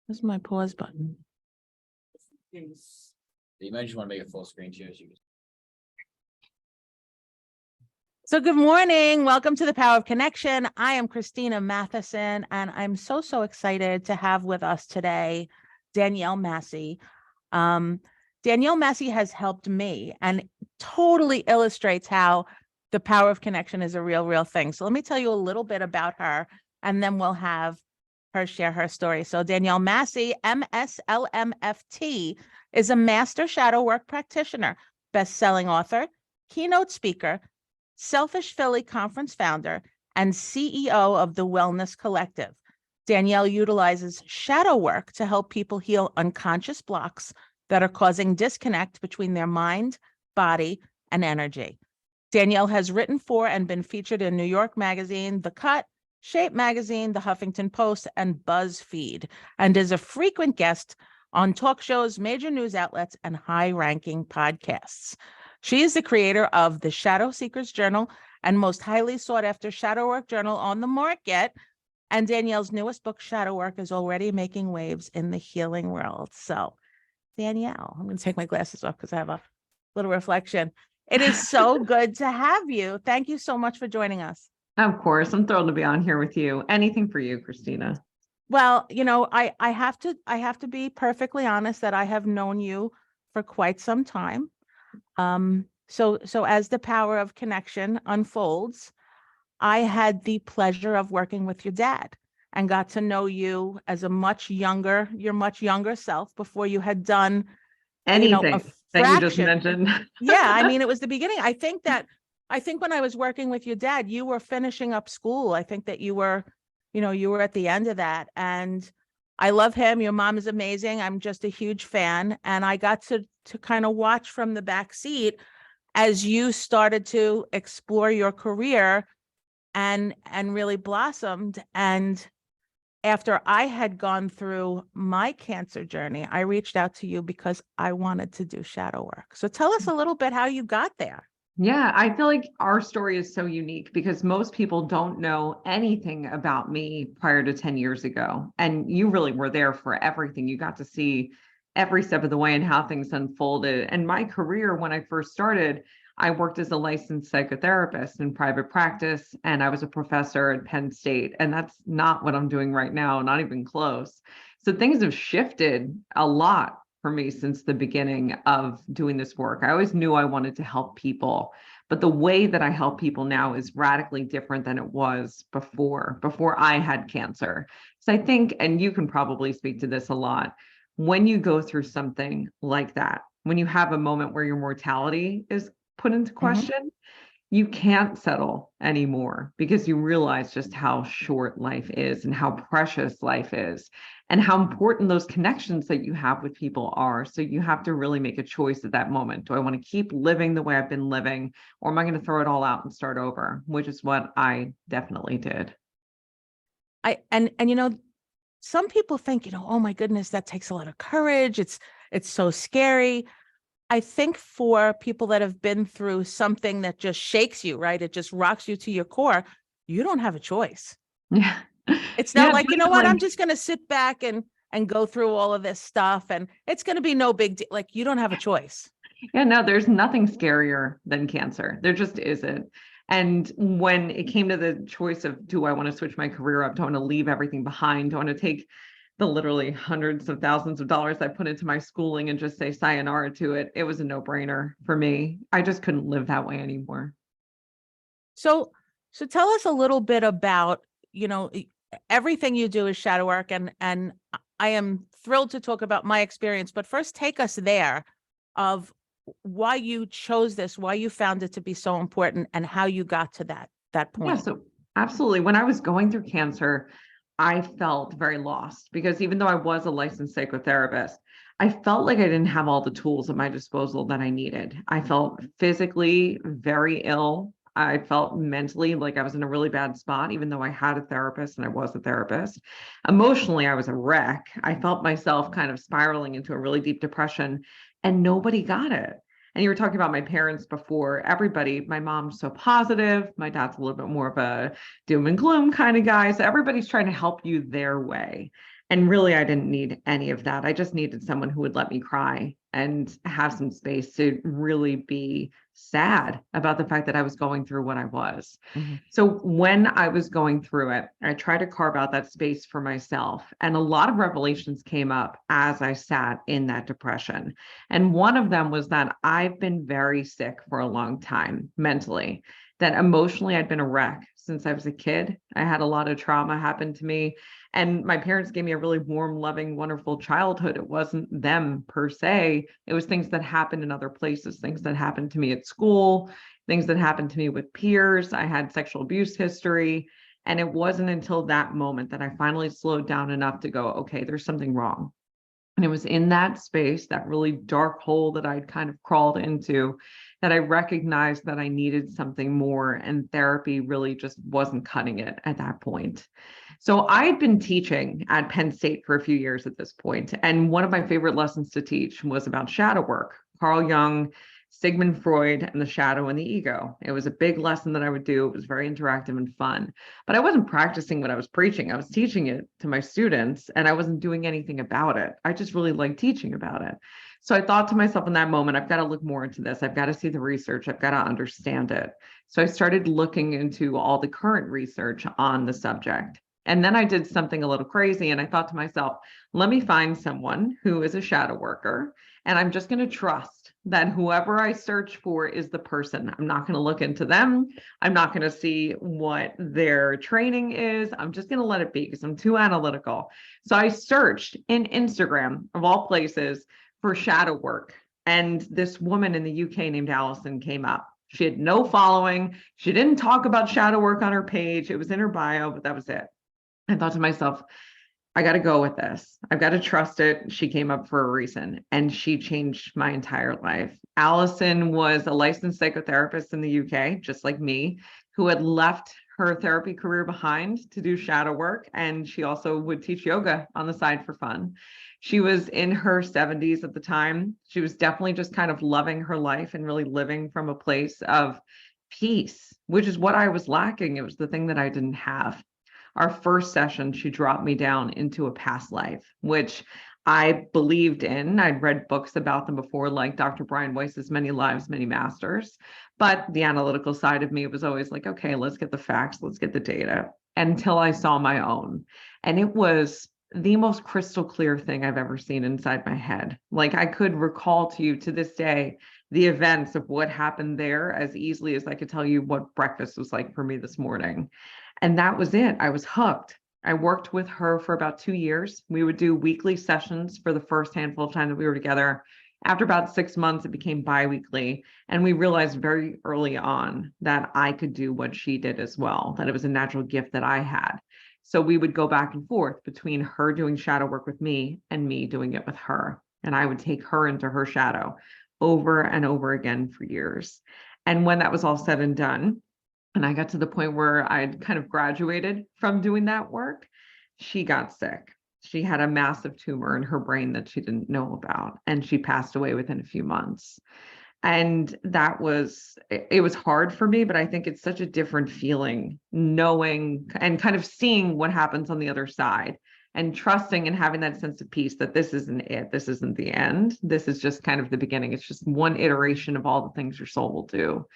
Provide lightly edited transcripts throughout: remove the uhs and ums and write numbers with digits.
Where's my pause button? You might just want to make it full screen too. So good morning. Welcome to the Power of Connection. I am Christina Matheson, and I'm so excited to have with us today Danielle Massi. Danielle Massi has helped me and totally illustrates how the power of connection is a real thing. So let me tell you a little bit about her, and then we'll have her share her story. So Danielle Massi, MSLMFT, is a master shadow work practitioner, best-selling author, keynote speaker, Selfish Philly Conference founder, and CEO of the Wellness Collective. Danielle utilizes shadow work to help people heal unconscious blocks that are causing disconnect between their mind, body, and energy. Danielle has written for and been featured in New York Magazine, The Cut, Shape Magazine, The Huffington Post, and BuzzFeed, and is a frequent guest on talk shows, major news outlets, and high-ranking podcasts. She is the creator of the Shadow Seekers Journal and most highly sought after shadow work journal on the market. And Danielle's newest book, Shadow Work, is already making waves in the healing world. So Danielle, I'm going to take my glasses off because I have a little reflection. It is so good to have you. Thank you so much for joining us. Of course, I'm thrilled to be on here with you. Anything for you, Christina. Well, you know, I have to be perfectly honest that I have known you for quite some time. So as the power of connection unfolds, I had the pleasure of working with your dad and got to know you as your much younger self before you had done Anything a that you just fraction. mentioned. Yeah, I mean, it was the beginning. I think when I was working with your dad, you were finishing up school. I think that you were at the end of that. And I love him. Your mom is amazing. I'm just a huge fan. And I got to kind of watch from the back seat as you started to explore your career and really blossomed. And after I had gone through my cancer journey, I reached out to you because I wanted to do shadow work. So tell us a little bit how you got there. Yeah, I feel like our story is so unique because most people don't know anything about me prior to 10 years ago. And you really were there for everything. You got to see every step of the way and how things unfolded. And my career, when I first started, I worked as a licensed psychotherapist in private practice, and I was a professor at Penn State. And that's not what I'm doing right now, not even close. So things have shifted a lot for me since the beginning of doing this work. I always knew I wanted to help people, but the way that I help people now is radically different than it was before I had cancer. So I think, and you can probably speak to this a lot, when you go through something like that, when you have a moment where your mortality is put into question, you can't settle anymore because you realize just how short life is and how precious life is and how important those connections that you have with people are. So you have to really make a choice at that moment. Do I want to keep living the way I've been living, or am I going to throw it all out and start over? Which is what I definitely did. And some people think, oh my goodness, that takes a lot of courage. It's so scary. I think for people that have been through something that just shakes you, right? It just rocks you to your core. You don't have a choice. Yeah. It's not like, you know what, I'm just going to sit back and go through all of this stuff and it's going to be no big deal. Like, you don't have a choice. Yeah, no, there's nothing scarier than cancer. There just isn't. And when it came to the choice of, do I want to switch my career up? Do I want to leave everything behind? Do I want to take the literally hundreds of thousands of dollars I put into my schooling and just say sayonara to it? It was a no-brainer for me. I just couldn't live that way anymore. So tell us a little bit about, everything you do is shadow work, and I am thrilled to talk about my experience, but first take us there of why you chose this, why you found it to be so important, and how you got to that point. Yeah, so absolutely. When I was going through cancer, I felt very lost because even though I was a licensed psychotherapist, I felt like I didn't have all the tools at my disposal that I needed. I felt physically very ill. I felt mentally like I was in a really bad spot, even though I had a therapist and I was a therapist. Emotionally, I was a wreck. I felt myself kind of spiraling into a really deep depression, and nobody got it. And you were talking about my parents before. Everybody, my mom's so positive. My dad's a little bit more of a doom and gloom kind of guy. So everybody's trying to help you their way. And really, I didn't need any of that. I just needed someone who would let me cry and have some space to really be sad about the fact that I was going through what I was. Mhm. So when I was going through it, I tried to carve out that space for myself. And a lot of revelations came up as I sat in that depression. And one of them was that I've been very sick for a long time mentally, that emotionally I'd been a wreck since I was a kid. I had a lot of trauma happen to me. And my parents gave me a really warm, loving, wonderful childhood. It wasn't them per se. It was things that happened in other places, things that happened to me at school, things that happened to me with peers. I had sexual abuse history. And it wasn't until that moment that I finally slowed down enough to go, okay, there's something wrong. And it was in that space, that really dark hole that I'd kind of crawled into, that I recognized that I needed something more. And therapy really just wasn't cutting it at that point. So I had been teaching at Penn State for a few years at this point, and one of my favorite lessons to teach was about shadow work. Carl Jung, Sigmund Freud, and the shadow and the ego. It was a big lesson that I would do. It was very interactive and fun, but I wasn't practicing what I was preaching. I was teaching it to my students, and I wasn't doing anything about it. I just really liked teaching about it. So I thought to myself in that moment, I've got to look more into this. I've got to see the research. I've got to understand it. So I started looking into all the current research on the subject. And then I did something a little crazy, and I thought to myself, let me find someone who is a shadow worker, and I'm just going to trust that whoever I search for is the person. I'm not going to look into them. I'm not going to see what their training is. I'm just going to let it be because I'm too analytical. So I searched in Instagram, of all places, for shadow work. And this woman in the UK named Allison came up. She had no following. She didn't talk about shadow work on her page. It was in her bio, but that was it. I thought to myself, I got to go with this. I've got to trust it. She came up for a reason, and she changed my entire life. Allison was a licensed psychotherapist in the UK, just like me, who had left her therapy career behind to do shadow work. And she also would teach yoga on the side for fun. She was in her 70s at the time. She was definitely just kind of loving her life and really living from a place of peace, which is what I was lacking. It was the thing that I didn't have. Our first session, she dropped me down into a past life, which I believed in. I'd read books about them before, like Dr. Brian Weiss's Many Lives, Many Masters. But the analytical side of me was always like, okay, let's get the facts, let's get the data, until I saw my own. And it was the most crystal clear thing I've ever seen inside my head. Like, I could recall to you to this day the events of what happened there as easily as I could tell you what breakfast was like for me this morning. And that was it. I was hooked. I worked with her for about 2 years. We would do weekly sessions for the first handful of time that we were together. After about 6 months, it became biweekly. And we realized very early on that I could do what she did as well, that it was a natural gift that I had. So we would go back and forth between her doing shadow work with me and me doing it with her. And I would take her into her shadow over and over again for years. And when that was all said and done, and I got to the point where I'd kind of graduated from doing that work, she got sick. She had a massive tumor in her brain that she didn't know about, and she passed away within a few months. And it was hard for me, but I think it's such a different feeling knowing and kind of seeing what happens on the other side and trusting and having that sense of peace that this isn't it. This isn't the end. This is just kind of the beginning. It's just one iteration of all the things your soul will do.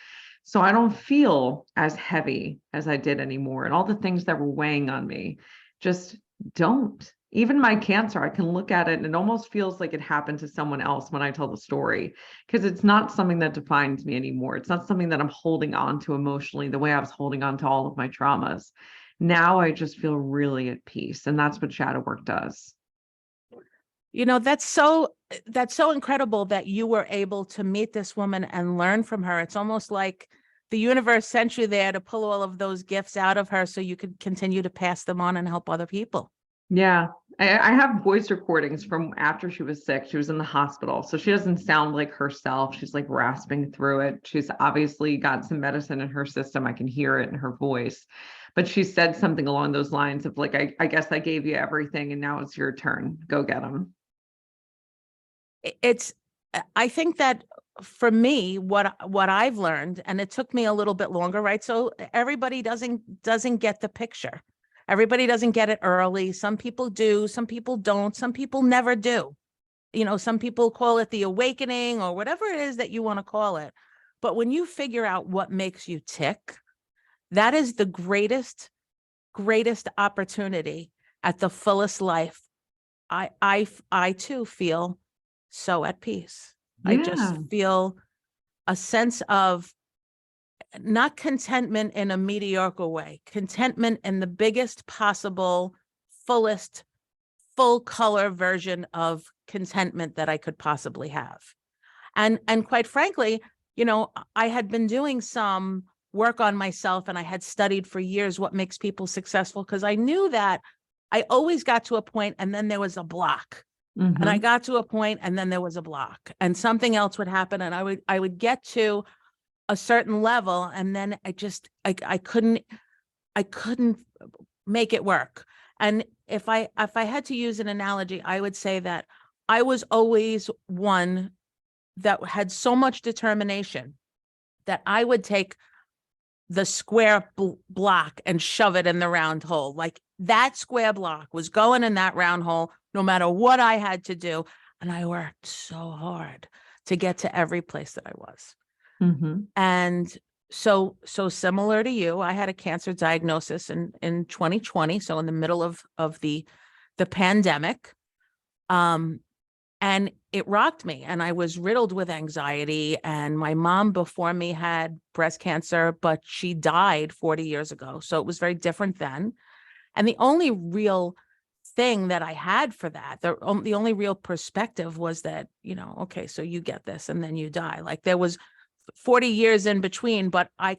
So I don't feel as heavy as I did anymore. And all the things that were weighing on me just don't. Even my cancer, I can look at it and it almost feels like it happened to someone else when I tell the story, because it's not something that defines me anymore. It's not something that I'm holding on to emotionally the way I was holding on to all of my traumas. Now I just feel really at peace. And that's what shadow work does. You know, that's so incredible that you were able to meet this woman and learn from her. It's almost like the universe sent you there to pull all of those gifts out of her so you could continue to pass them on and help other people. Yeah, I have voice recordings from after she was sick. She was in the hospital. So she doesn't sound like herself. She's like rasping through it. She's obviously got some medicine in her system. I can hear it in her voice. But she said something along those lines of like, I guess I gave you everything and now it's your turn. Go get them. I think that for me, what I've learned, and it took me a little bit longer, right? So everybody doesn't get the picture. Everybody doesn't get it early. Some people do, some people don't, some people never do. Some people call it the awakening or whatever it is that you want to call it. But when you figure out what makes you tick, that is the greatest opportunity at the fullest life. I too feel so at peace. I just Yeah. feel a sense of not contentment in a mediocre way, contentment in the biggest possible, fullest, full color version of contentment that I could possibly have. And quite frankly, I had been doing some work on myself, and I had studied for years what makes people successful, because I knew that I always got to a point and then there was a block. And I Mhm. got to a point and then there was a block, and something else would happen, and I would get to a certain level, and then I couldn't make it work. And if I had to use an analogy, I would say that I was always one that had so much determination that I would take the square block and shove it in the round hole. Like, that square block was going in that round hole, no matter what I had to do. And I worked so hard to get to every place that I was. Mhm. And so similar to you, I had a cancer diagnosis in 2020. So in the middle of the pandemic. And it rocked me, and I was riddled with anxiety. And my mom before me had breast cancer, but she died 40 years ago. So it was very different then. And the only real thing that I had for that, the only real perspective was that, okay, so you get this and then you die. Like, there was 40 years in between, but I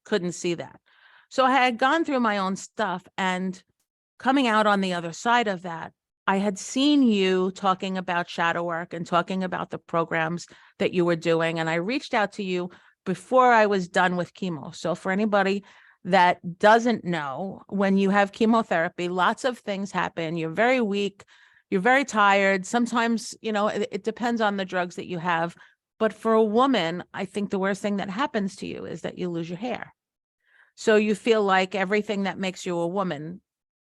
couldn't see that. So I had gone through my own stuff, and coming out on the other side of that, I had seen you talking about shadow work and talking about the programs that you were doing. And I reached out to you before I was done with chemo. So for anybody that doesn't know, when you have chemotherapy, lots of things happen. You're very weak. You're very tired. Sometimes, it depends on the drugs that you have. But for a woman, I think the worst thing that happens to you is that you lose your hair. So you feel like everything that makes you a woman,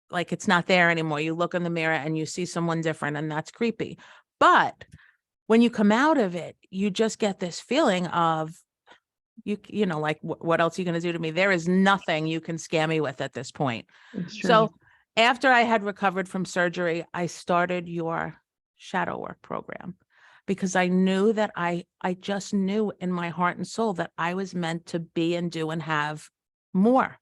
like, it's not there anymore. You look in the mirror and you see someone different, and that's creepy. But when you come out of it, you just get this feeling of, like, what else are you going to do to me? There is nothing you can scare me with at this point. It's true. So after I had recovered from surgery, I started your shadow work program, because I knew that I just knew in my heart and soul that I was meant to be and do and have more.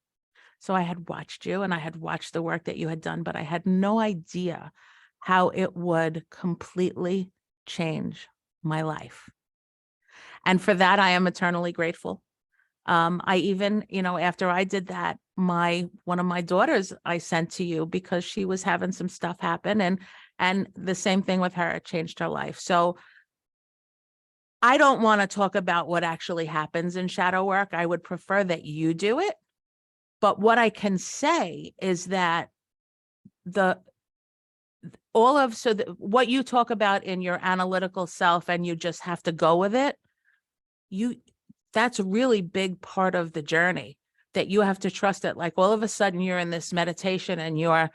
So I had watched you and I had watched the work that you had done, but I had no idea how it would completely change my life. And for that, I am eternally grateful. I even, after I did that, one of my daughters I sent to you, because she was having some stuff happen, and the same thing with her, it changed her life. So I don't want to talk about what actually happens in shadow work. I would prefer that you do it. But what I can say is that what you talk about in your analytical self, and you just have to go with it, that's a really big part of the journey, that you have to trust it. Like, all of a sudden you're in this meditation and you're,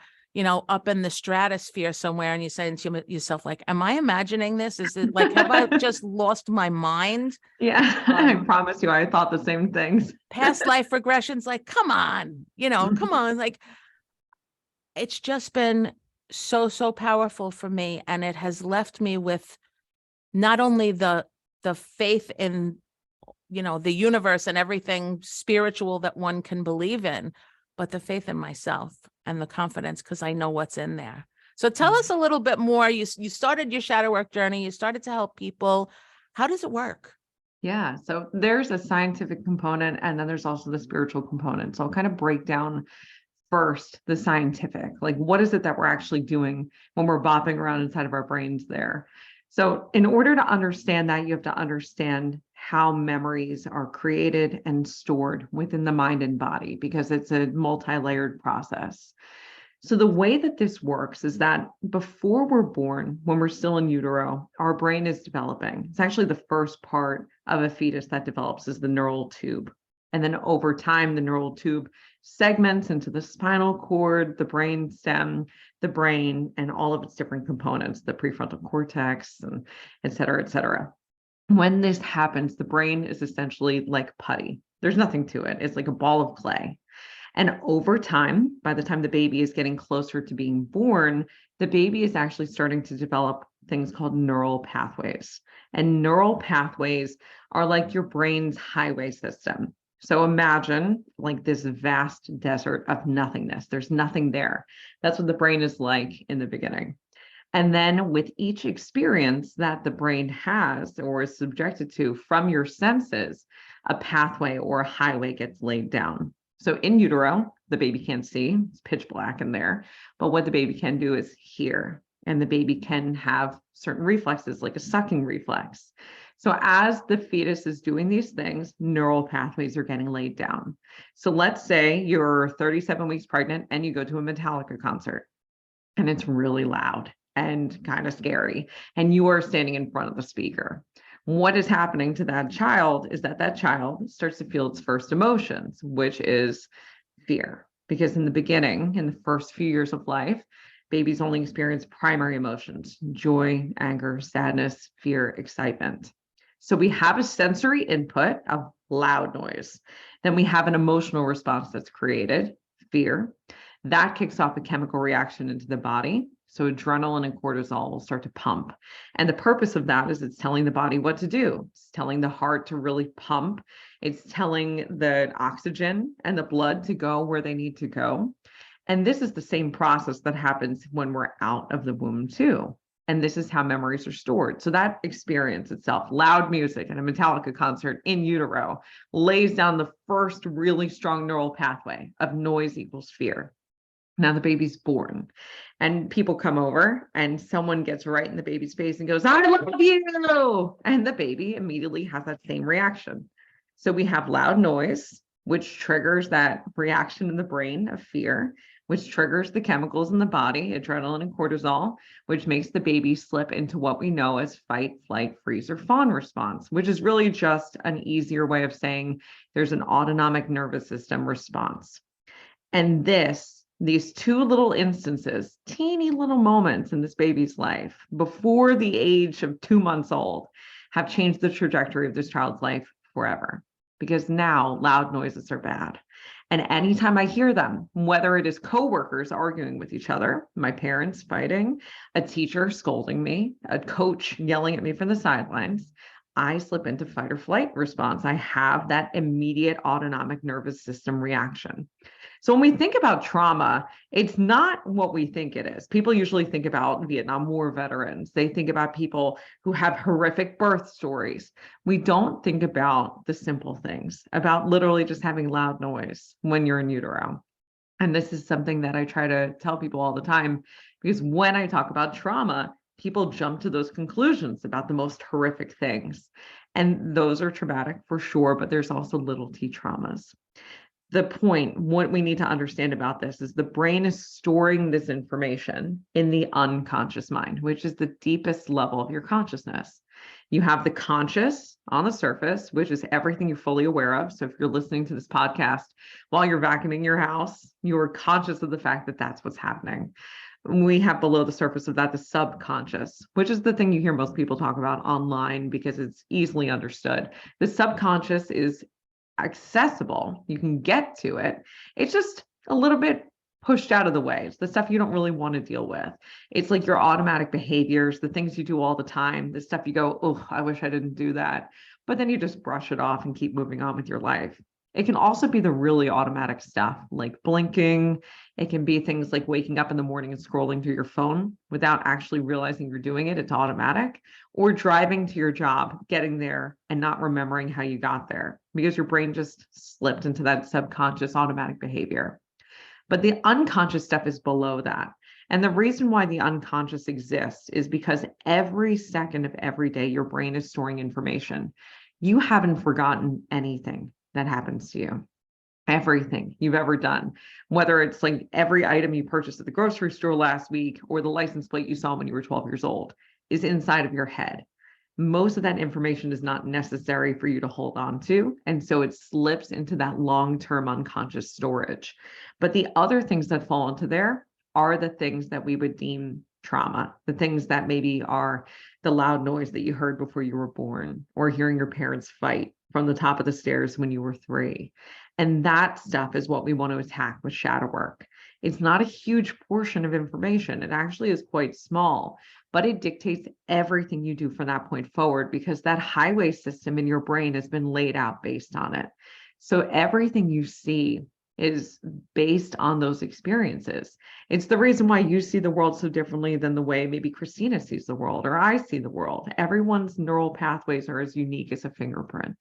up in the stratosphere somewhere, and you're saying to yourself, like, am I imagining this? Is it like, have I just lost my mind? Yeah, I promise you, I thought the same things. Past life regressions, like, come on, come on. Like, it's just been so powerful for me. And it has left me with not only the faith in, the universe and everything spiritual that one can believe in, but the faith in myself and the confidence, because I know what's in there. So tell us a little bit more. You started your shadow work journey. You started to help people. How does it work? Yeah, so there's a scientific component, and then there's also the spiritual component. So I'll kind of break down first the scientific, like, what is it that we're actually doing when we're bopping around inside of our brains there? So in order to understand that, you have to understand how memories are created and stored within the mind and body, because it's a multi-layered process. So the way that this works is that before we're born, when we're still in utero, our brain is developing. It's actually the first part of a fetus that develops, is the neural tube. And then over time, the neural tube segments into the spinal cord, the brain stem, the brain, and all of its different components, the prefrontal cortex, and et cetera, et cetera. When this happens, the brain is essentially like putty. There's nothing to it. It's like a ball of clay. And over time, by the time the baby is getting closer to being born, the baby is actually starting to develop things called neural pathways. And neural pathways are like your brain's highway system. So imagine like this vast desert of nothingness. There's nothing there. That's what the brain is like in the beginning. And then with each experience that the brain has or is subjected to from your senses, a pathway or a highway gets laid down. So in utero, the baby can't see, it's pitch black in there. But what the baby can do is hear, and the baby can have certain reflexes like a sucking reflex. So as the fetus is doing these things, neural pathways are getting laid down. So let's say you're 37 weeks pregnant and you go to a Metallica concert and it's really loud and kind of scary, and you are standing in front of the speaker. What is happening to that child is that that child starts to feel its first emotions, which is fear. Because in the beginning, in the first few years of life, babies only experience primary emotions: joy, anger, sadness, fear, excitement. So we have a sensory input of loud noise. Then we have an emotional response that's created, fear. That kicks off a chemical reaction into the body. So adrenaline and cortisol will start to pump. And the purpose of that is it's telling the body what to do. It's telling the heart to really pump. It's telling the oxygen and the blood to go where they need to go. And this is the same process that happens when we're out of the womb too. And this is how memories are stored. So that experience itself, loud music and a Metallica concert in utero, lays down the first really strong neural pathway of noise equals fear. Now the baby's born and people come over and someone gets right in the baby's face and goes, "I love you." And the baby immediately has that same reaction. So we have loud noise, which triggers that reaction in the brain of fear, which triggers the chemicals in the body, adrenaline and cortisol, which makes the baby slip into what we know as fight, flight, freeze, or fawn response, which is really just an easier way of saying there's an autonomic nervous system response. And these two little instances, teeny little moments in this baby's life before the age of 2 months old, have changed the trajectory of this child's life forever. Because now loud noises are bad. And anytime I hear them, whether it is coworkers arguing with each other, my parents fighting, a teacher scolding me, a coach yelling at me from the sidelines, I slip into fight or flight response. I have that immediate autonomic nervous system reaction. So when we think about trauma, it's not what we think it is. People usually think about Vietnam War veterans. They think about people who have horrific birth stories. We don't think about the simple things, about literally just having loud noise when you're in utero. And this is something that I try to tell people all the time, because when I talk about trauma, people jump to those conclusions about the most horrific things. And those are traumatic for sure, but there's also little t traumas. The point, what we need to understand about this is the brain is storing this information in the unconscious mind, which is the deepest level of your consciousness. You have the conscious on the surface, which is everything you're fully aware of. So if you're listening to this podcast while you're vacuuming your house, you are conscious of the fact that that's what's happening. We have below the surface of that the subconscious, which is the thing you hear most people talk about online because it's easily understood. The subconscious is accessible. You can get to it. It's just a little bit pushed out of the way. It's the stuff you don't really want to deal with. It's like your automatic behaviors, the things you do all the time, the stuff you go, "Oh, I wish I didn't do that." But then you just brush it off and keep moving on with your life. It can also be the really automatic stuff like blinking. It can be things like waking up in the morning and scrolling through your phone without actually realizing you're doing it. It's automatic. Or driving to your job, getting there and not remembering how you got there because your brain just slipped into that subconscious automatic behavior. But the unconscious stuff is below that. And the reason why the unconscious exists is because every second of every day, your brain is storing information. You haven't forgotten anything that happens to you. Everything you've ever done, whether it's like every item you purchased at the grocery store last week or the license plate you saw when you were 12 years old, is inside of your head. most of that information is not necessary for you to hold on to. And so it slips into that long-term unconscious storage. But the other things that fall into there are the things that we would deem trauma, the things that maybe are the loud noise that you heard before you were born, or hearing your parents fight from the top of the stairs when you were 3. And that stuff is what we want to attack with shadow work. It's not a huge portion of information. It actually is quite small, but it dictates everything you do from that point forward, because that highway system in your brain has been laid out based on it. So everything you see is based on those experiences. It's the reason why you see the world so differently than the way maybe Christina sees the world or I see the world. Everyone's neural pathways are as unique as a fingerprint.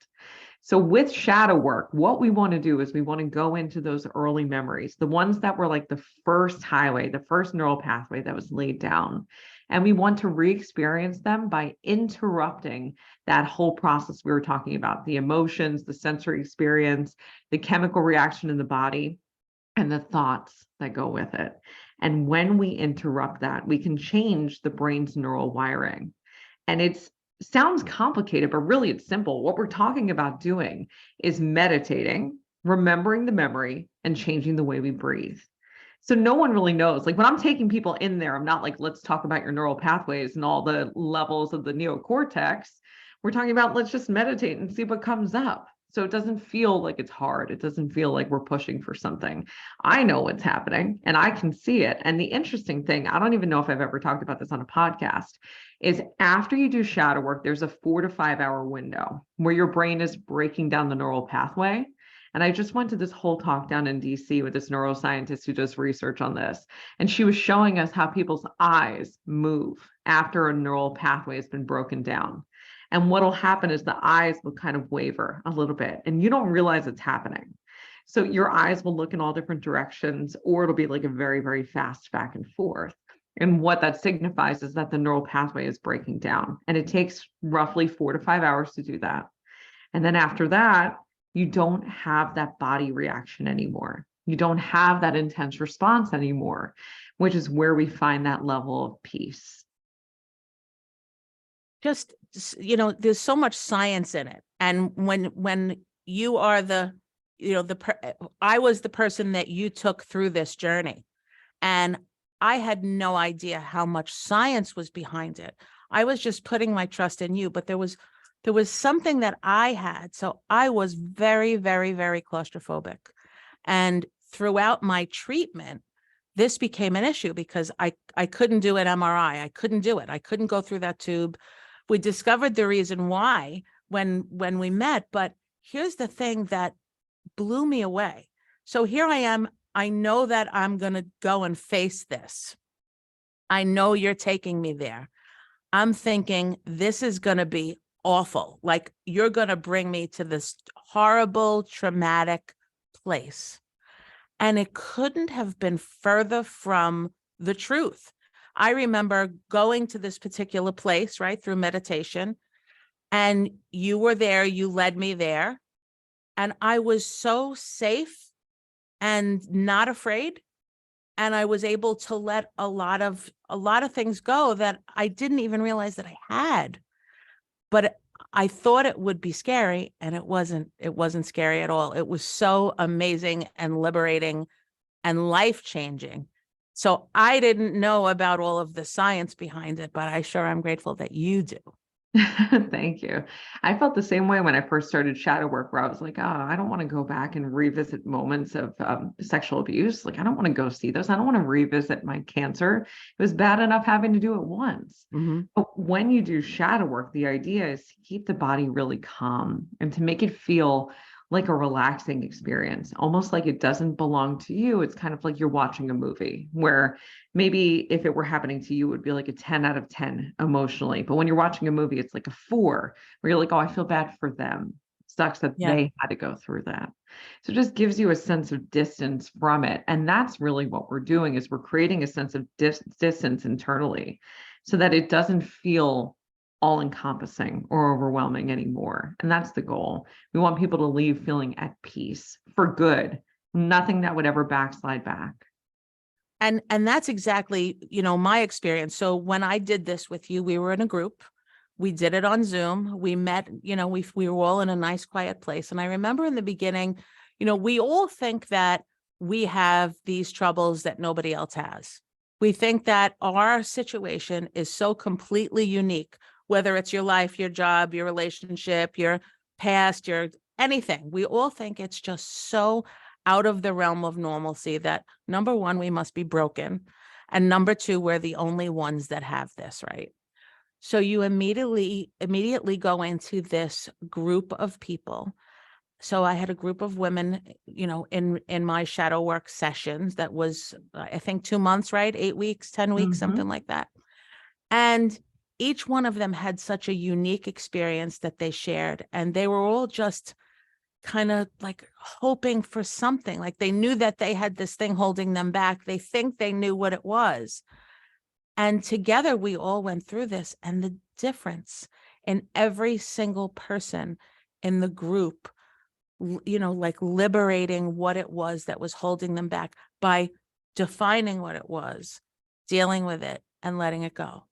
So with shadow work, what we want to do is we want to go into those early memories, the ones that were like the first highway, the first neural pathway that was laid down. And we want to re-experience them by interrupting that whole process we were talking about, the emotions, the sensory experience, the chemical reaction in the body, and the thoughts that go with it. And when we interrupt that, we can change the brain's neural wiring. And it sounds complicated, but really it's simple. What we're talking about doing is meditating, remembering the memory, and changing the way we breathe. So no one really knows. Like when I'm taking people in there, I'm not like, let's talk about your neural pathways and all the levels of the neocortex. We're talking about, let's just meditate and see what comes up. So it doesn't feel like it's hard. It doesn't feel like we're pushing for something. I know what's happening and I can see it. And the interesting thing, I don't even know if I've ever talked about this on a podcast, is after you do shadow work, there's a 4 to 5 hour window where your brain is breaking down the neural pathway. And I just went to this whole talk down in DC with this neuroscientist who does research on this. And she was showing us how people's eyes move after a neural pathway has been broken down. And what'll happen is the eyes will kind of waver a little bit and you don't realize it's happening. So your eyes will look in all different directions, or it'll be like a very, very fast back and forth. And what that signifies is that the neural pathway is breaking down. And it takes roughly 4 to 5 hours to do that. And then after that, you don't have that body reaction anymore. You don't have that intense response anymore, which is where we find that level of peace. Just, there's so much science in it. And when you are I was the person that you took through this journey, and I had no idea how much science was behind it. I was just putting my trust in you, but there was something that I had. So I was very, very, very claustrophobic. And throughout my treatment, this became an issue because I couldn't do an MRI. I couldn't do it. I couldn't go through that tube. We discovered the reason why when we met, but here's the thing that blew me away. So here I am. I know that I'm going to go and face this. I know you're taking me there. I'm thinking this is going to be awful. Like you're going to bring me to this horrible, traumatic place. And it couldn't have been further from the truth. I remember going to this particular place, right, through meditation, and you were there, you led me there, and I was so safe and not afraid. And I was able to let a lot of things go that I didn't even realize that I had. But I thought it would be scary, and it wasn't scary at all. It was so amazing and liberating and life-changing. So I didn't know about all of the science behind it, but I sure am grateful that you do. Thank you. I felt the same way when I first started shadow work, where I was like, oh, I don't want to go back and revisit moments of sexual abuse. Like, I don't want to go see those. I don't want to revisit my cancer. It was bad enough having to do it once. Mm-hmm. But when you do shadow work, the idea is to keep the body really calm and to make it feel like a relaxing experience, almost like it doesn't belong to you. It's kind of like you're watching a movie where maybe if it were happening to you, it would be like a 10 out of 10 emotionally. But when you're watching a movie, it's like a 4 where you're like, oh, I feel bad for them. It sucks that they had to go through that. So it just gives you a sense of distance from it. And that's really what we're doing, is we're creating a sense of distance internally so that it doesn't feel all-encompassing or overwhelming anymore. And that's the goal. We want people to leave feeling at peace for good, nothing that would ever backslide back. And that's exactly, my experience. So when I did this with you, we were in a group. We did it on Zoom. We met, we were all in a nice, quiet place. And I remember in the beginning, we all think that we have these troubles that nobody else has. We think that our situation is so completely unique, whether it's your life, your job, your relationship, your past, your anything. We all think it's just so out of the realm of normalcy that number one, we must be broken. And number two, we're the only ones that have this, right? So you immediately go into this group of people. So I had a group of women, in my shadow work sessions that was, I think 2 months, right? 8 weeks, 10 weeks, something like that. And each one of them had such a unique experience that they shared. And they were all just kind of like hoping for something, like they knew that they had this thing holding them back. They think they knew what it was. And together we all went through this, and the difference in every single person in the group, like liberating what it was that was holding them back by defining what it was, dealing with it and letting it go.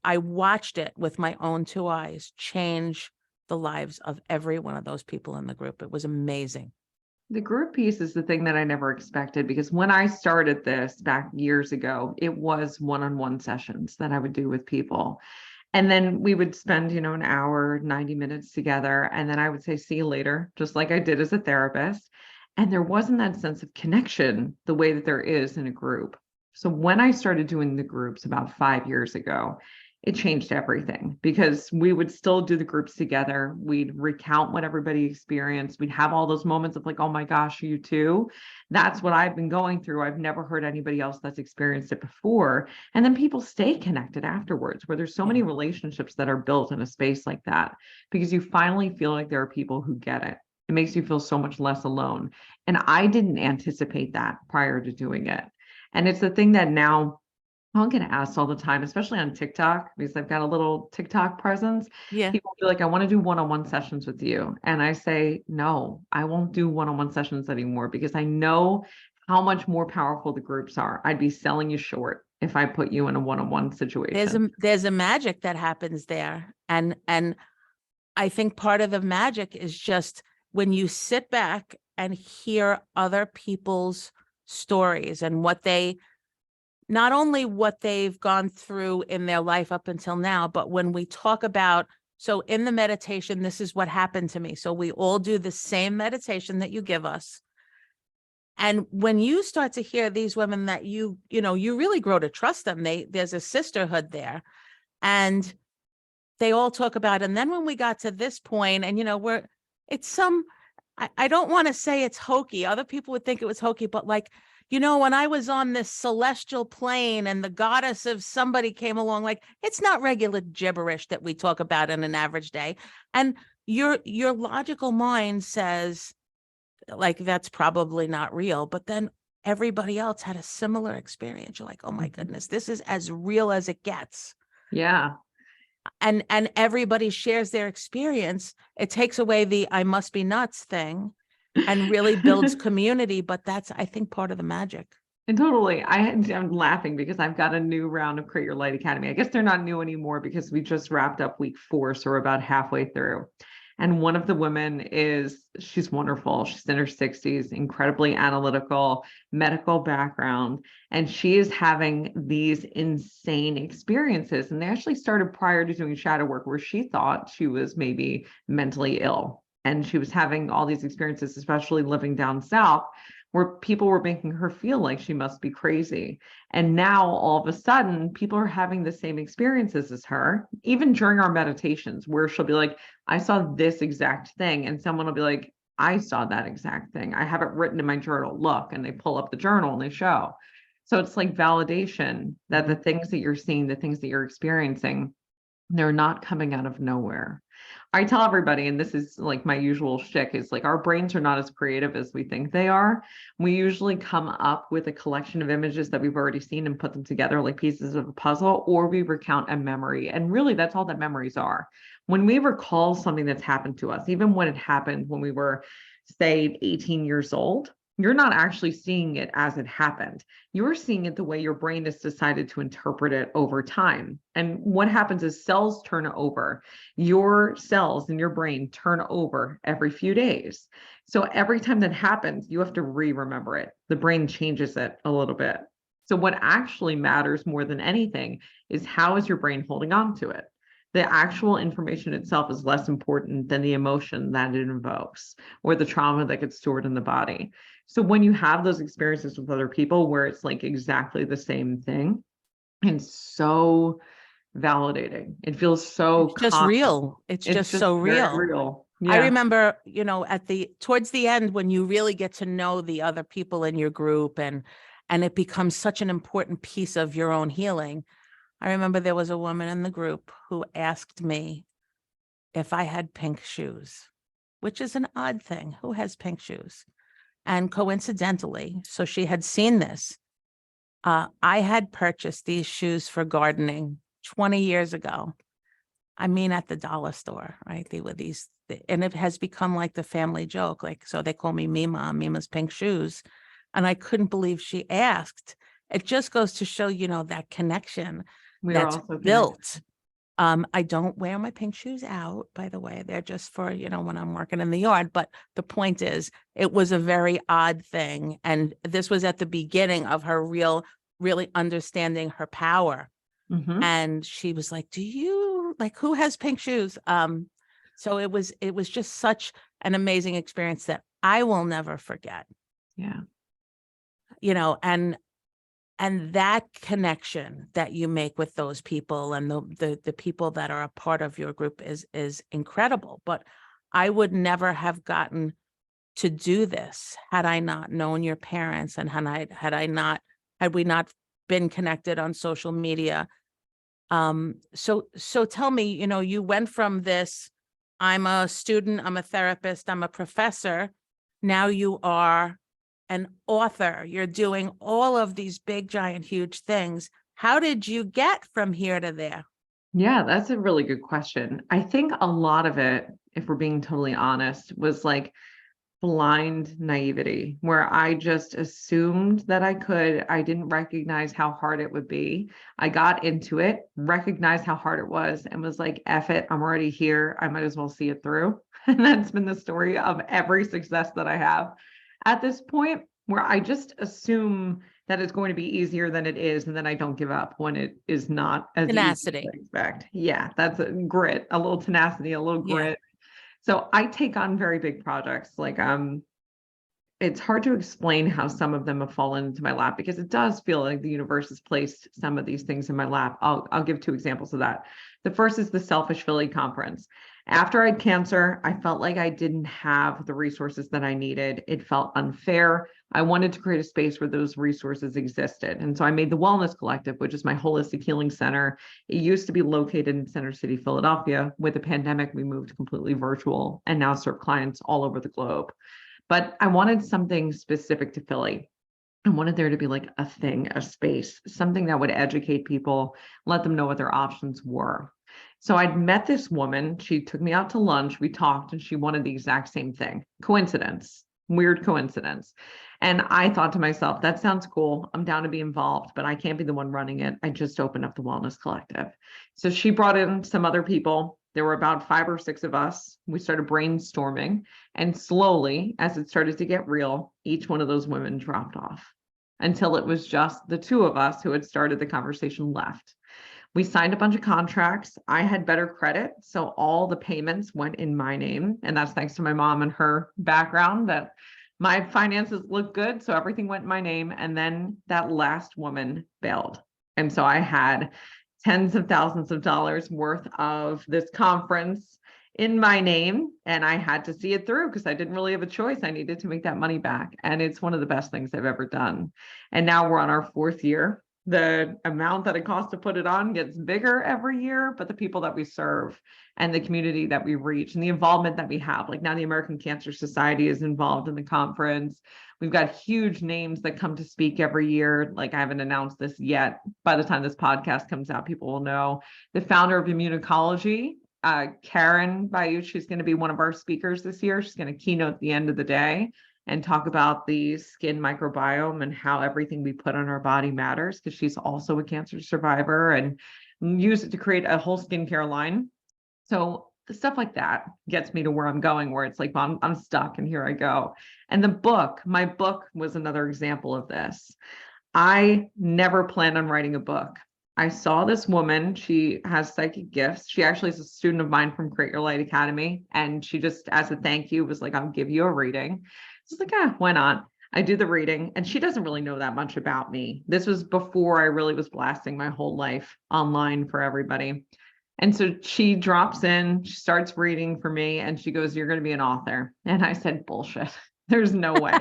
I watched it with my own 2 eyes change the lives of every one of those people in the group. It was amazing. The group piece is the thing that I never expected, because when I started this back years ago, it was one-on-one sessions that I would do with people. And then we would spend, an hour, 90 minutes together. And then I would say, see you later, just like I did as a therapist. And there wasn't that sense of connection the way that there is in a group. So when I started doing the groups about 5 years ago, it changed everything, because we would still do the groups together. We'd recount what everybody experienced. We'd have all those moments of like, oh my gosh, you too. That's what I've been going through. I've never heard anybody else that's experienced it before. And then people stay connected afterwards, where there's so many relationships that are built in a space like that, because you finally feel like there are people who get it. It makes you feel so much less alone. And I didn't anticipate that prior to doing it. And it's the thing that now I'll get asked all the time, especially on TikTok, because I've got a little TikTok presence. Yeah. People feel like, I want to do one-on-one sessions with you. And I say, no, I won't do one-on-one sessions anymore, because I know how much more powerful the groups are. I'd be selling you short if I put you in a one-on-one situation. There's a magic that happens there. And I think part of the magic is just when you sit back and hear other people's stories and not only what they've gone through in their life up until now, but when we talk about, so in the meditation, this is what happened to me. So we all do the same meditation that you give us. And when you start to hear these women that you really grow to trust them, there's a sisterhood there, and they all talk about, and then when we got to this point, and I don't want to say it's hokey. Other people would think it was hokey, but like, when I was on this celestial plane and the goddess of somebody came along, like, it's not regular gibberish that we talk about in an average day. And your logical mind says, like, that's probably not real. But then everybody else had a similar experience. You're like, oh my goodness, this is as real as it gets. Yeah. And everybody shares their experience. It takes away the I must be nuts thing and really builds community. But that's, I think, part of the magic. And totally. I'm laughing because I've got a new round of Create Your Light Academy. I guess they're not new anymore because we just wrapped up week 4. So we're about halfway through. And one of the women she's wonderful. She's in her 60s, incredibly analytical, medical background. And she is having these insane experiences. And they actually started prior to doing shadow work, where she thought she was maybe mentally ill. And she was having all these experiences, especially living down south, where people were making her feel like she must be crazy. And now all of a sudden, people are having the same experiences as her, even during our meditations, where she'll be like, I saw this exact thing. And someone will be like, I saw that exact thing. I have it written in my journal. Look, and they pull up the journal and they show. So it's like validation that the things that you're seeing, the things that you're experiencing, they're not coming out of nowhere. I tell everybody, and this is like my usual shtick, is like, our brains are not as creative as we think they are. We usually come up with a collection of images that we've already seen and put them together like pieces of a puzzle, or we recount a memory. And really, that's all that memories are. When we recall something that's happened to us, even when it happened when we were, say, 18 years old, You're not actually seeing it as it happened. You're seeing it the way your brain has decided to interpret it over time. And what happens is cells turn over. Your cells in your brain turn over every few days. So every time that happens, you have to re-remember it. The brain changes it a little bit. So what actually matters more than anything is how is your brain holding on to it? The actual information itself is less important than the emotion that it invokes or the trauma that gets stored in the body. So when you have those experiences with other people where it's like exactly the same thing, it's so validating. It feels so It's just calm. real. It's It's just just so very real. real. I Yeah. remember, towards the end when you really get to know the other people in your group and it becomes such an important piece of your own healing. I remember there was a woman in the group who asked me if I had pink shoes, which is an odd thing. Who has pink shoes? And coincidentally, so she had seen this. I had purchased these shoes for gardening 20 years ago. I mean, at the dollar store, right? They were these, and it has become like the family joke. Like, so they call me Mima, Mima's pink shoes. And I couldn't believe she asked. It just goes to show, that connection We are that's also connected. built. I don't wear my pink shoes out, by the way. They're just for, when I'm working in the yard. But the point is, it was a very odd thing. And this was at the beginning of her really understanding her power. Mhm. And she was like, who has pink shoes? So it was just such an amazing experience that I will never forget, Yeah. And that connection that you make with those people and the people that are a part of your group is incredible. But I would never have gotten to do this had I not known your parents and had we not been connected on social media. So tell me, you went from this, I'm a student, I'm a therapist, I'm a professor. Now you are an author. You're doing all of these big, giant, huge things. How did you get from here to there? Yeah, that's a really good question. I think a lot of it, if we're being totally honest, was like blind naivety where I just assumed that I could. I didn't recognize how hard it would be. I got into it, recognized how hard it was, and was like, F it, I'm already here. I might as well see it through. And that's been the story of every success that I have at this point, where I just assume that it's going to be easier than it is. And then I don't give up when it is not as easy as Tenacity. I expect. Yeah, that's a grit, a little tenacity, a little Yeah. grit. So I take on very big projects. Like it's hard to explain how some of them have fallen into my lap because it does feel like the universe has placed some of these things in my lap. I'll give two examples of that. The first is the Selfish Philly Conference. After I had cancer, I felt like I didn't have the resources that I needed. It felt unfair. I wanted to create a space where those resources existed. And so I made the Wellness Collective, which is my holistic healing center. It used to be located in Center City, Philadelphia. With the pandemic, we moved completely virtual and now serve clients all over the globe. But I wanted something specific to Philly. I wanted there to be like a thing, a space, something that would educate people, let them know what their options were. So I'd met this woman. She took me out to lunch. We talked and she wanted the exact same thing. Coincidence, weird coincidence. And I thought to myself, that sounds cool. I'm down to be involved, but I can't be the one running it. I just opened up the Wellness Collective. So she brought in some other people. There were about 5 or 6 of us. We started brainstorming. And slowly, as it started to get real, each one of those women dropped off until it was just the 2 of us who had started the conversation left. We signed a bunch of contracts. I had better credit, so all the payments went in my name. And that's thanks to my mom and her background that my finances looked good. So everything went in my name. And then that last woman bailed. And so I had tens of thousands of dollars worth of this conference in my name. And I had to see it through because I didn't really have a choice. I needed to make that money back. And it's one of the best things I've ever done. And now we're on our 4th year. The amount that it costs to put it on gets bigger every year, but the people that we serve and the community that we reach and the involvement that we have, like now the American Cancer Society is involved in the conference. We've got huge names that come to speak every year. Like I haven't announced this yet. By the time this podcast comes out, people will know. The founder of Immunology, Karen Bayou, she's going to be one of our speakers this year. She's going to keynote at the end of the day. and talk about the skin microbiome and how everything we put on our body matters, because she's also a cancer survivor, and use it to create a whole skincare line. So the stuff like that gets me to where I'm going, where it's like, well, I'm stuck and here I go. And my book was another example of this. I never planned on writing a book. I saw this woman, she has psychic gifts. She actually is a student of mine from Create Your Light Academy. And she just, as a thank you, was like, I'll give you a reading. So it's like, why not? I do the reading, and she doesn't really know that much about me. This was before I really was blasting my whole life online for everybody. And so she drops in, she starts reading for me, and she goes, "You're going to be an author." And I said, "Bullshit. There's no way."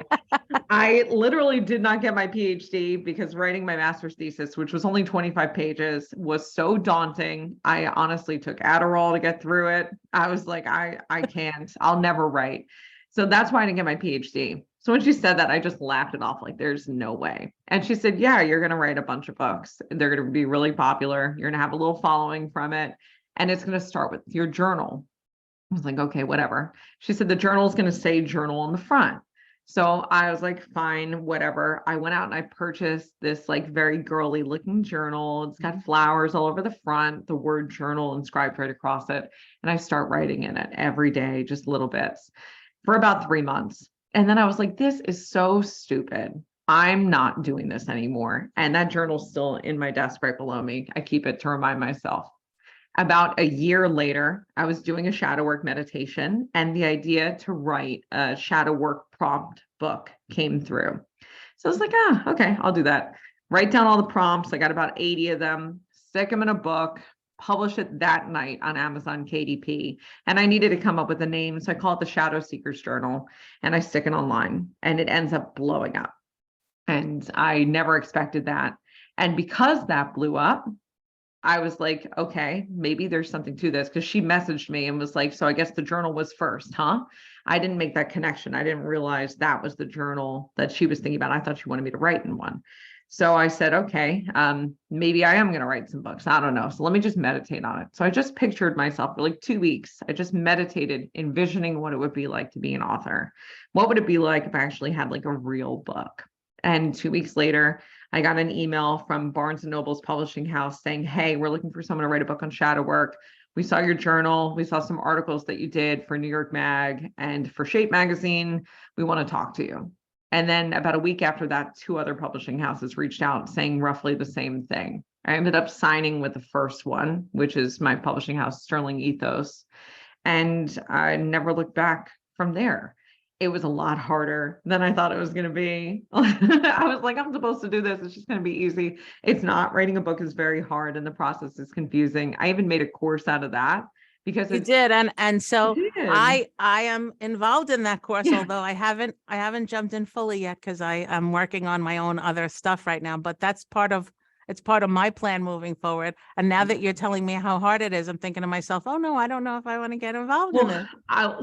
I literally did not get my PhD because writing my master's thesis, which was only 25 pages, was so daunting. I honestly took Adderall to get through it. I was like, I can't, I'll never write. So that's why I didn't get my PhD. So when she said that, I just laughed it off, like, there's no way. And she said, yeah, you're going to write a bunch of books. They're going to be really popular. You're going to have a little following from it. And it's going to start with your journal. I was like, okay, whatever. She said, the journal is going to say journal on the front. So I was like, fine, whatever. I went out and I purchased this like very girly looking journal. It's got flowers all over the front, the word journal inscribed right across it. And I start writing in it every day, just little bits for about 3 months. And then I was like, this is so stupid. I'm not doing this anymore. And that journal's still in my desk right below me. I keep it to remind myself. About a year later, I was doing a shadow work meditation, and the idea to write a shadow work prompt book came through. So I was like, okay, I'll do that. Write down all the prompts. I got about 80 of them, stick them in a book, publish it that night on Amazon KDP. And I needed to come up with a name. So I call it the Shadow Seekers Journal, and I stick it online, and it ends up blowing up. And I never expected that. And because that blew up, I was like, okay, maybe there's something to this, because she messaged me and was like, so I guess the journal was first, huh? I didn't make that connection. I didn't realize that was the journal that she was thinking about. I thought she wanted me to write in one. So I said, okay, maybe I am going to write some books. I don't know. So let me just meditate on it. So I just pictured myself for like 2 weeks. I just meditated, envisioning what it would be like to be an author. What would it be like if I actually had like a real book? And 2 weeks later, I got an email from Barnes & Noble's publishing house saying, hey, we're looking for someone to write a book on shadow work. We saw your journal. We saw some articles that you did for New York Mag and for Shape Magazine. We want to talk to you. And then about a week after that, 2 other publishing houses reached out saying roughly the same thing. I ended up signing with the first one, which is my publishing house, Sterling Ethos. And I never looked back from there. It was a lot harder than I thought it was going to be. I was like, I'm supposed to do this. It's just going to be easy. It's not. Writing a book is very hard, and the process is confusing. I even made a course out of that because You did. And so I I am involved in that course, Yeah. although I haven't jumped in fully yet because I am working on my own other stuff right now, but that's it's part of my plan moving forward. And now that you're telling me how hard it is, I'm thinking to myself, oh no, I don't know if I want to get involved in it.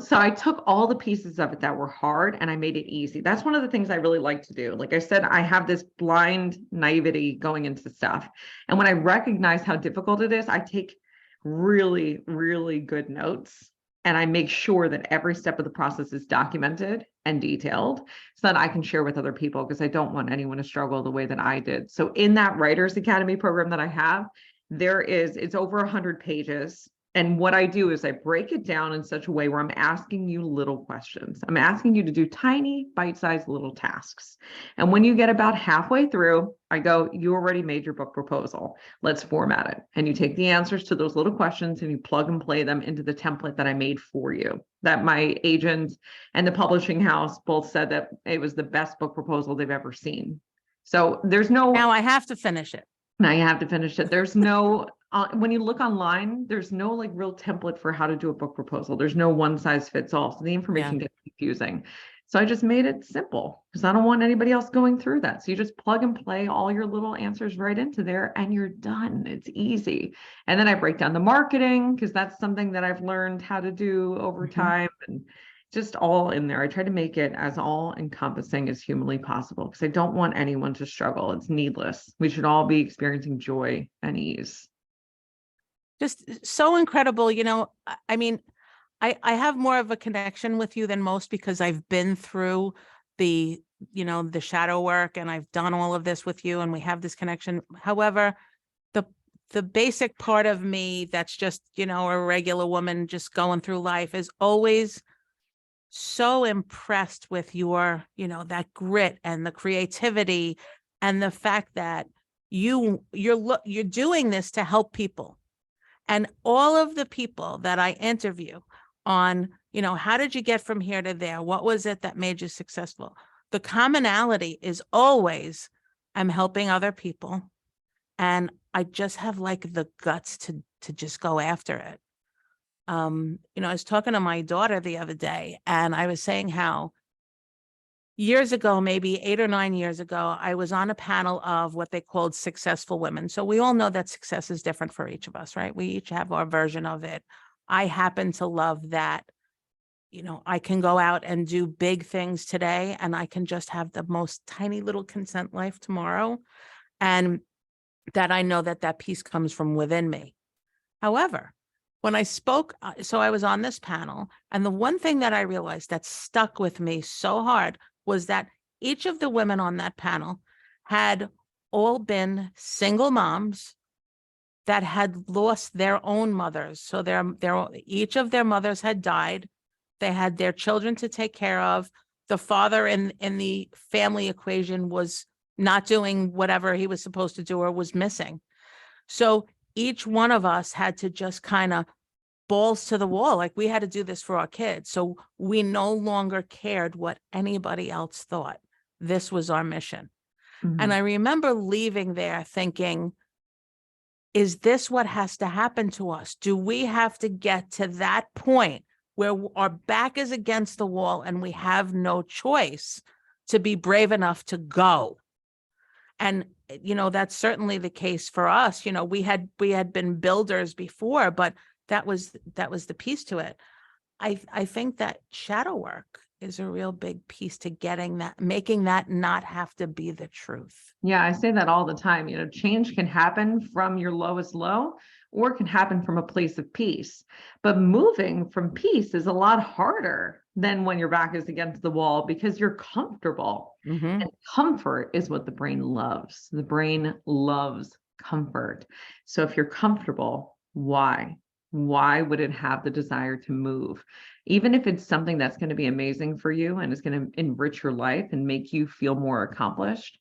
So I took all the pieces of it that were hard and I made it easy. That's one of the things I really like to do. Like I said, I have this blind naivety going into stuff. And when I recognize how difficult it is, I take really, really good notes. And I make sure that every step of the process is documented and detailed so that I can share with other people, because I don't want anyone to struggle the way that I did. So in that Writers Academy program that I have, it's over 100 pages. And what I do is I break it down in such a way where I'm asking you little questions. I'm asking you to do tiny, bite-sized little tasks. And when you get about halfway through, I go, you already made your book proposal. Let's format it. And you take the answers to those little questions and you plug and play them into the template that I made for you, that my agent and the publishing house both said that it was the best book proposal they've ever seen. So there's no... Now I have to finish it. Now you have to finish it. There's no, when you look online, there's no like real template for how to do a book proposal. There's no one size fits all. So the information gets confusing. So I just made it simple because I don't want anybody else going through that. So you just plug and play all your little answers right into there and you're done. It's easy. And then I break down the marketing because that's something that I've learned how to do over time, and just all in there. I try to make it as all encompassing as humanly possible because I don't want anyone to struggle. It's needless. We should all be experiencing joy and ease. Just so incredible. You know, I mean, I have more of a connection with you than most because I've been through the, the shadow work, and I've done all of this with you and we have this connection. However, the basic part of me that's just, a regular woman just going through life is always so impressed with your, that grit and the creativity and the fact that you're doing this to help people. And all of the people that I interview on, how did you get from here to there? What was it that made you successful? The commonality is always, I'm helping other people. And I just have like the guts to just go after it. I was talking to my daughter the other day, and I was saying how years ago, maybe 8 or 9 years ago, I was on a panel of what they called successful women. So we all know that success is different for each of us, right? We each have our version of it. I happen to love that, I can go out and do big things today, and I can just have the most tiny little content life tomorrow. And that I know that peace comes from within me. However, when I spoke, so I was on this panel, and the one thing that I realized that stuck with me so hard was that each of the women on that panel had all been single moms that had lost their own mothers. So each of their mothers had died. They had their children to take care of. The father in the family equation was not doing whatever he was supposed to do or was missing. So each one of us had to just kind of balls to the wall. Like, we had to do this for our kids. So we no longer cared what anybody else thought. This was our mission. Mhm. And I remember leaving there thinking, is this what has to happen to us? Do we have to get to that point where our back is against the wall and we have no choice to be brave enough to go? And, that's certainly the case for us. We had been builders before, but that was the piece to it. I think that shadow work is a real big piece to making that not have to be the truth. Yeah, I say that all the time. Change can happen from your lowest low, or it can happen from a place of peace. But moving from peace is a lot harder than when your back is against the wall, because you're comfortable. Mm-hmm. And comfort is what the brain loves. The brain loves comfort. So if you're comfortable, why? Why would it have the desire to move? Even if it's something that's going to be amazing for you and is going to enrich your life and make you feel more accomplished,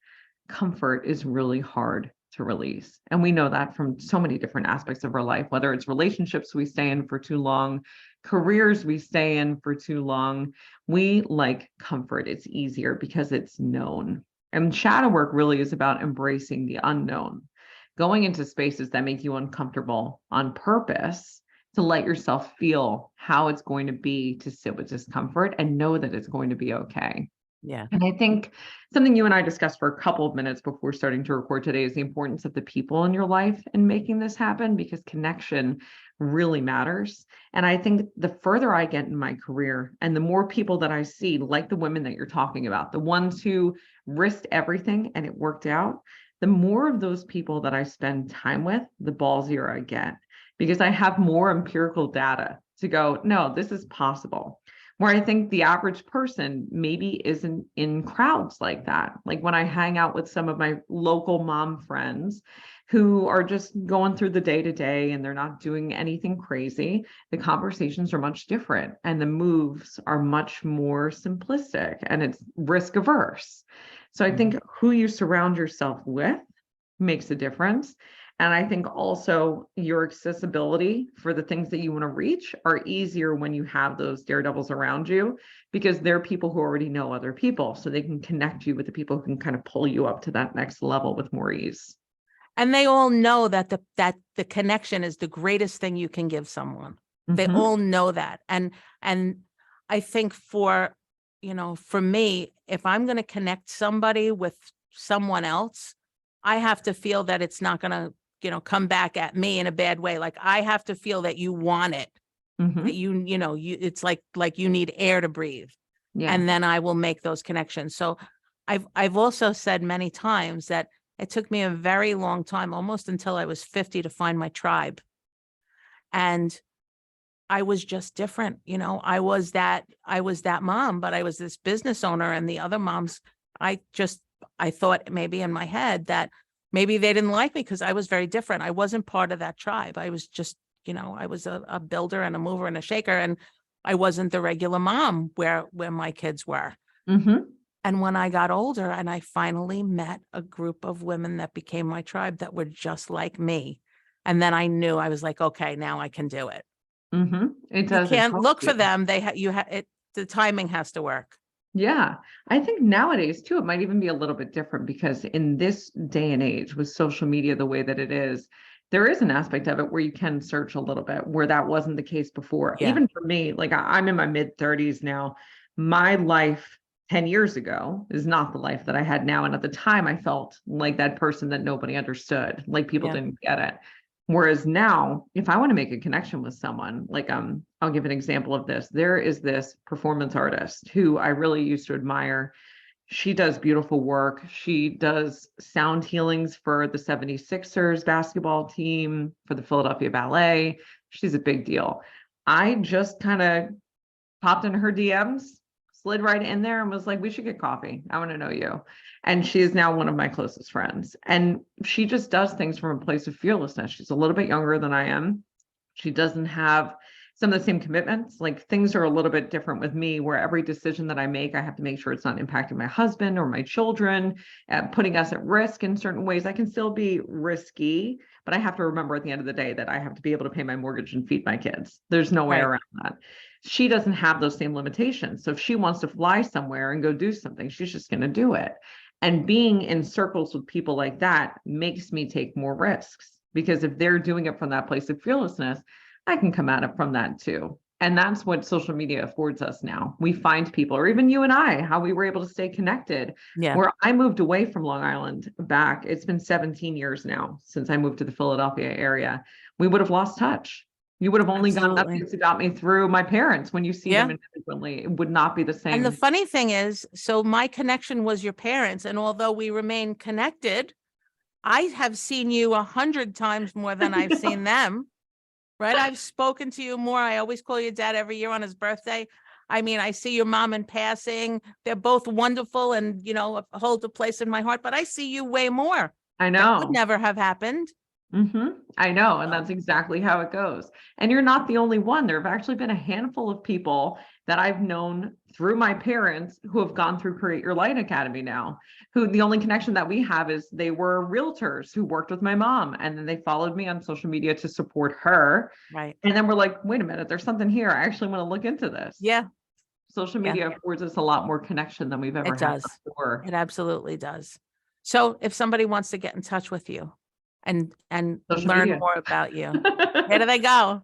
comfort is really hard to release. And we know that from so many different aspects of our life, whether it's relationships we stay in for too long, careers we stay in for too long. We like comfort. It's easier because it's known. And shadow work really is about embracing the unknown, going into spaces that make you uncomfortable on purpose to let yourself feel how it's going to be to sit with discomfort and know that it's going to be okay. Yeah. And I think something you and I discussed for a couple of minutes before starting to record today is the importance of the people in your life in making this happen, because connection really matters. And I think the further I get in my career and the more people that I see, like the women that you're talking about, the ones who risked everything and it worked out, the more of those people that I spend time with, the ballsier I get, because I have more empirical data to go, no, this is possible. Where I think the average person maybe isn't in crowds like that. Like when I hang out with some of my local mom friends who are just going through the day to day and they're not doing anything crazy, the conversations are much different and the moves are much more simplistic and it's risk averse. So I think who you surround yourself with makes a difference. And I think also your accessibility for the things that you want to reach are easier when you have those daredevils around you, because they're people who already know other people. So they can connect you with the people who can kind of pull you up to that next level with more ease. And they all know that the connection is the greatest thing you can give someone. They Mhm. all know that. And I think for me, if I'm going to connect somebody with someone else, I have to feel that it's not going to, come back at me in a bad way. Like, I have to feel that you want it, Mhm. that it's like you need air to breathe. Yeah. And then I will make those connections. So I've also said many times that it took me a very long time, almost until I was 50, to find my tribe. And I was just different. I was that mom, but I was this business owner, and the other moms, I thought maybe in my head that maybe they didn't like me because I was very different. I wasn't part of that tribe. I was just, I was a builder and a mover and a shaker, and I wasn't the regular mom where my kids were. Mm-hmm. And when I got older and I finally met a group of women that became my tribe that were just like me, and then I knew, I was like, okay, now I can do it. Mm-hmm. It You does. It can't helps look for you. them. The timing has to work. Yeah. I think nowadays too, it might even be a little bit different because in this day and age with social media the way that it is, there is an aspect of it where you can search a little bit where that wasn't the case before. Yeah. Even for me, like I'm in my mid 30s now. My life 10 years ago is not the life that I had now. And at the time I felt like that person that nobody understood, like people Yeah. didn't get it. Whereas now, if I want to make a connection with someone, like I'll give an example of this. There is this performance artist who I really used to admire. She does beautiful work. She does sound healings for the 76ers basketball team, for the Philadelphia Ballet. She's a big deal. I just kind of popped in her DMs, slid right in there and was like, we should get coffee. I want to know you. And she is now one of my closest friends. And she just does things from a place of fearlessness. She's a little bit younger than I am. She doesn't have some of the same commitments. Like things are a little bit different with me, where every decision that I make, I have to make sure it's not impacting my husband or my children, putting us at risk in certain ways. I can still be risky, but I have to remember at the end of the day that I have to be able to pay my mortgage and feed my kids. There's no way Right. around that. She doesn't have those same limitations. So if she wants to fly somewhere and go do something, she's just going to do it. And being in circles with people like that makes me take more risks, because if they're doing it from that place of fearlessness, I can come at it from that too. And that's what social media affords us now. We find people, or even you and I, how we were able to stay connected. Yeah. Where I moved away from Long Island back, it's been 17 years now since I moved to the Philadelphia area. We would have lost touch. You would have only gotten Absolutely. updates about me through my parents. When you see Yeah. them infrequently, it would not be the And the same. funny thing is, so my connection was your parents. And although we remain connected, I have seen you 100 times more than I've seen them. Right. I've spoken to you more. I always call your dad every year on his birthday. I mean, I see your mom in passing. They're both wonderful and, hold a place in my heart, but I see you way more. I That would know. never have happened. I know. And that's exactly how it goes. And you're not the only one. There have actually been a handful of people that I've known through my parents who have gone through Create Your Light Academy now, who the only connection that we have is they were realtors who worked with my mom. And then they followed me on social media to support her. Right. And then we're like, wait a minute, there's something here. I actually want to look into this. Yeah, Social Yeah. media affords us a lot more connection than we've ever it had does. before. It absolutely does. So if somebody wants to get in touch with you and Social learn media. more about you, where do they go?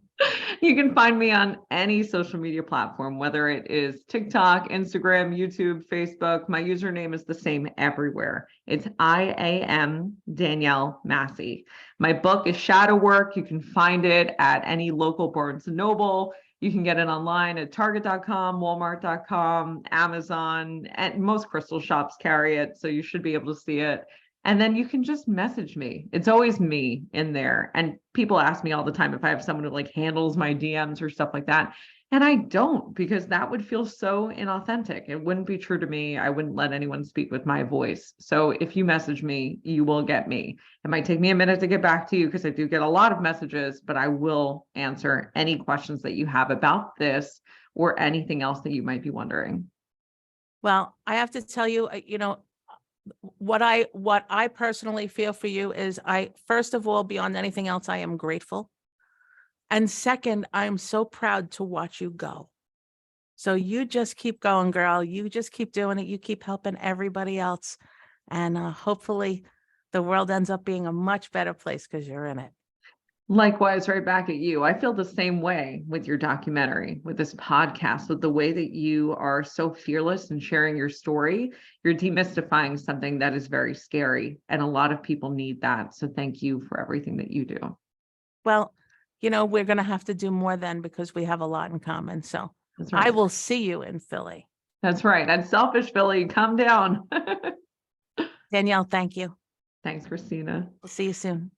You can find me on any social media platform, whether it is TikTok, Instagram, YouTube, Facebook. My username is the same everywhere. It's IAM Danielle Massi. My book is Shadow Work. You can find it at any local Barnes & Noble. You can get it online at Target.com, Walmart.com, Amazon, and most crystal shops carry it. So you should be able to see it. And then you can just message me. It's always me in there. And people ask me all the time if I have someone who like handles my DMs or stuff like that. And I don't, because that would feel so inauthentic. It wouldn't be true to me. I wouldn't let anyone speak with my voice. So if you message me, you will get me. It might take me a minute to get back to you because I do get a lot of messages, but I will answer any questions that you have about this or anything else that you might be wondering. Well, I have to tell you, what I personally feel for you is first of all, beyond anything else, I am grateful. And second, I'm so proud to watch you go. So you just keep going, girl. You just keep doing it. You keep helping everybody else. And hopefully the world ends up being a much better place because you're in it. Likewise, right back at you. I feel the same way with your documentary, with this podcast, with the way that you are so fearless in sharing your story. You're demystifying something that is very scary. And a lot of people need that. So thank you for everything that you do. Well, we're going to have to do more then because we have a lot in common. So That's right. I will see you in Philly. That's right. And selfish Philly, come down. Danielle, thank you. Thanks, Christina. We'll see you soon.